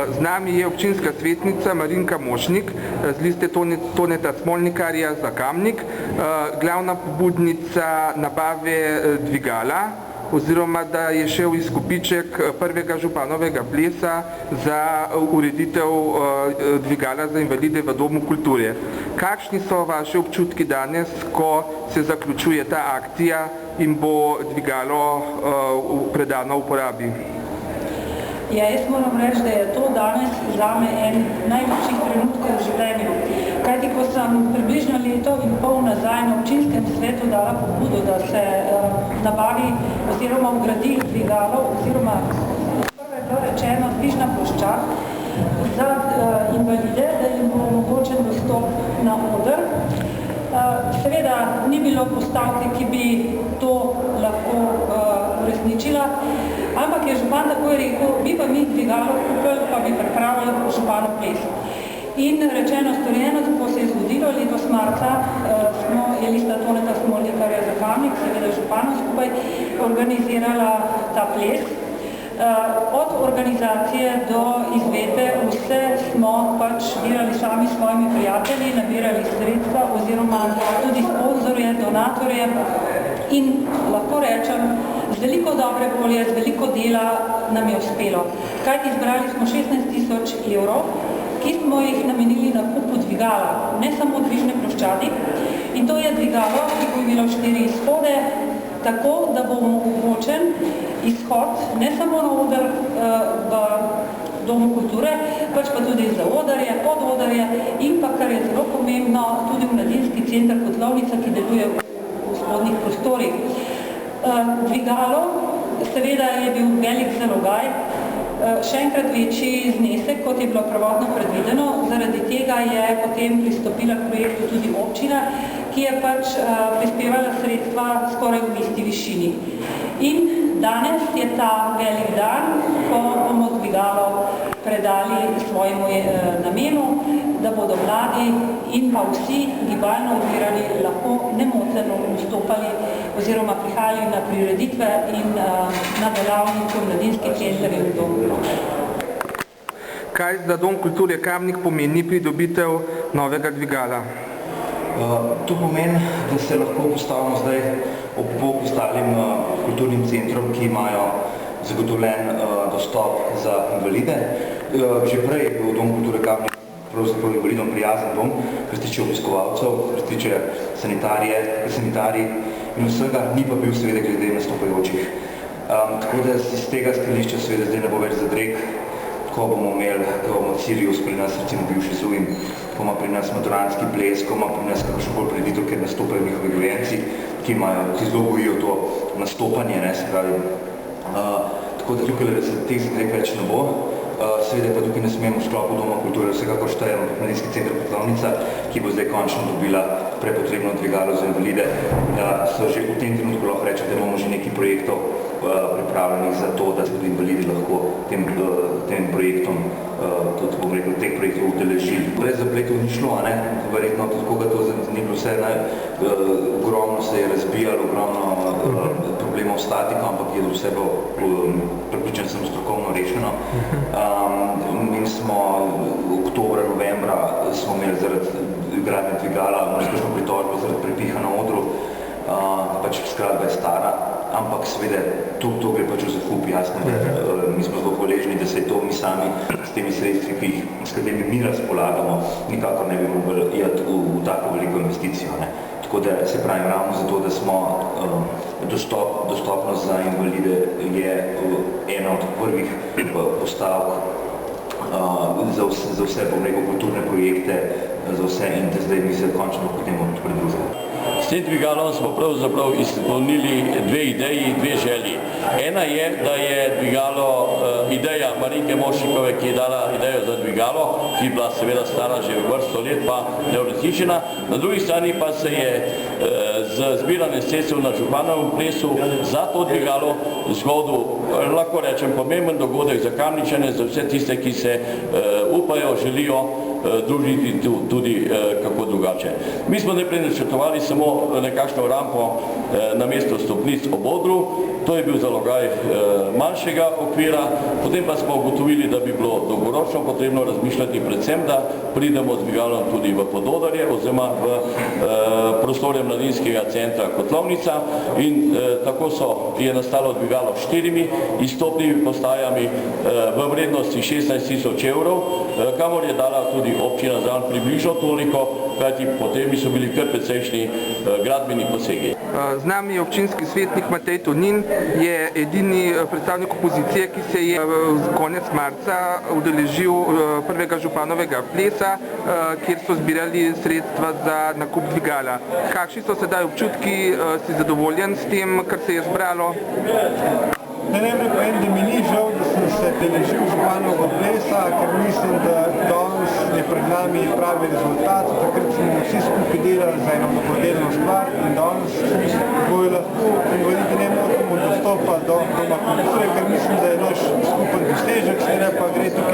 Z nami je občinska svetnica Marinka Mošnik z liste Toneta Smolnikarja za Kamnik, glavna pobudnica nabave dvigala, oziroma da je šel izkupiček prvega županovega plesa za ureditev dvigala za invalide v Domu kulture. Kakšni so vaše občutki danes, ko se zaključuje ta akcija in bo dvigalo predano uporabi? Ja, jaz moram reči, da je to danes zame en najlepših trenutkov v življenju. Kajti, ko sem približno leto in pol nazaj na občinskem svetu dala pobudo, da se nabavi oziroma vgradi dvigalo oziroma prvo je bilo rečeno dvižna ploščad za invalide, da jim bo omogočen dostop na oder. Seveda ni bilo postavke, ki bi to lahko uresničila, ampak je župan tako rekel, bi pa mi dvigalo kupili, pa bi pripravili županov ples. In rečeno storjeno, tako se je zgodilo, letos marca je lista Toneta Smolnikarja za Kamnik, seveda županov skupaj, organizirala ta ples. Od organizacije do izvedbe vse smo pač zbirali sami s svojimi prijatelji, nabirali sredstva oziroma tudi sponzorje, donatorje in lahko rečem, z veliko dobre volje, z veliko dela nam je uspelo. Kajti zbrali smo 16 000 evrov, ki smo jih namenili na kupu dvigala, ne samo dvižne ploščadi. In to je dvigalo, ki bo imelo 4 izhode, tako da bo omogočen izhod ne samo na oder v Domu kulture, pač pa tudi za odarje, pododarje in pa, kar je zelo pomembno, tudi mladinski center Kotlovnica, ki deluje v spodnjih prostorih. Dvigalo, seveda je bil velik zalogaj, še enkrat večji znesek, kot je bilo prvotno predvideno. Zaradi tega je potem pristopila k projektu tudi občina, ki je pač prispevala sredstva skoraj v isti višini. In danes je ta velik dan, ko bomo dvigalo predali svojemu namenu, da bodo mladi in pa vsi gibalno ovirani lahko nemoteno vstopali oziroma prihajali na prireditve in na delavnice v mladinski center in v Dom kulture. Kaj za Dom kulture Kamnik pomeni pridobitev novega dvigala? To pomeni, da se lahko postavimo zdaj ob bok ostalim kulturnim centrom, ki imajo zagotovljen dostop za invalide. Že prej je bil Dom kulture Kamnik pravzaprav invalidom prijazen dom, kar se tiče obiskovalcev, kar se tiče sanitarij in vsega, ni pa bil seveda glede nastopajočih. Tako da iz tega stališča seveda zdaj ne bo več zadreg, ko bomo imeli, ko bomo Sirius pri nas, recimo bivši Zuim, ko ima pri nas maturantski ples, ko ima pri nas kakšno bolj preditev, ker nastopajo njihovi gojenci, ki zelo bojijo to nastopanje, ne, se pravi. Tako da tukaj se teh zadreg več ne bo. Seveda pa tukaj ne smemo v sklopu Doma kulture vsekakor štejemo mladinski center Kotlovnica, ki bo zdaj končno dobila prepotrebno dvigalo za invalide. So že v tem trenutku lahko reči, da imamo že nekaj projektov pripravljenih za to, da se tudi invalidi lahko tem projektom, tudi bom rekel, teh projektov udeležili. Brez zapletov ni šlo, ne? Verjetno tudi koga to ni bilo vse, ogromno se je razbijalo, ogromno problemov s statiko, ampak je vse bilo, pripričan sem, strokovno rešeno. In smo oktobra, novembra smo imeli zaradi gradnje dvigala kakšno pritožbo zaradi prepiha na odru, pač skladba je stara, ampak seveda to gre pač v zakup, jasno, mi smo zelo hvaležni, da se je to mi sami s temi sredstvi, s katerimi mi razpolagamo, nikakor ne bi mogli iti v tako veliko investicijo. Tako da se pravi, ravno zato, da smo dostopnost za invalide je ena od prvih postavk za vse, bom rekel, kulturne projekte, za vse in da zdaj bi se končno potem pridružili. S tem dvigalom smo pravzaprav izpolnili dve ideji, dve želji. Ena je, da je dvigalo ideja Marinke Mošnikove, ki je dala idejo za dvigalo, ki je bila seveda stara že vrsto let, pa neuresničena. Na drugi strani pa se je z zbiranjem sredstev na županovem plesu za to dvigalo zgodil, lahko rečem, pomemben dogodek za Kamničane, za vse tiste, ki se upajo, želijo družiti tudi kako drugače. Mi smo najprej načrtovali samo nekakšno rampo na mesto stopnic ob odru, to je bil zalogaj manjšega okvira, potem pa smo ugotovili, da bi bilo dolgoročno potrebno razmišljati predvsem, da pridemo z dvigalom tudi v Pododarje oziroma v prostore mladinskega centra Kotlovnica in tako je nastalo dvigalo s 4 izstopnimi postajami v vrednosti 16.000 evrov, kamor je dala tudi občina Zran približno toliko, kajti potem so bili kar precejšnji gradbeni posegi. Z nami je občinski svetnik Matej Tonin, je edini predstavnik opozicije, ki se je konec marca udeležil prvega županovega plesa, kjer so zbirali sredstva za nakup dvigala. Kakšni so sedaj občutki, si zadovoljen s tem, kar se je zbralo? Najprej povem, da mi ni žal, da sem se udeležil županovega plesa, ker mislim, da danes je pred nami pravi rezultat. Takrat smo vsi skupaj delali za eno dobrodelno stvar in danes bojo lahko invalidi nemoteno dostopa do doma kulture, ker mislim, da je naš skupen dosežek, seveda pa gre tukaj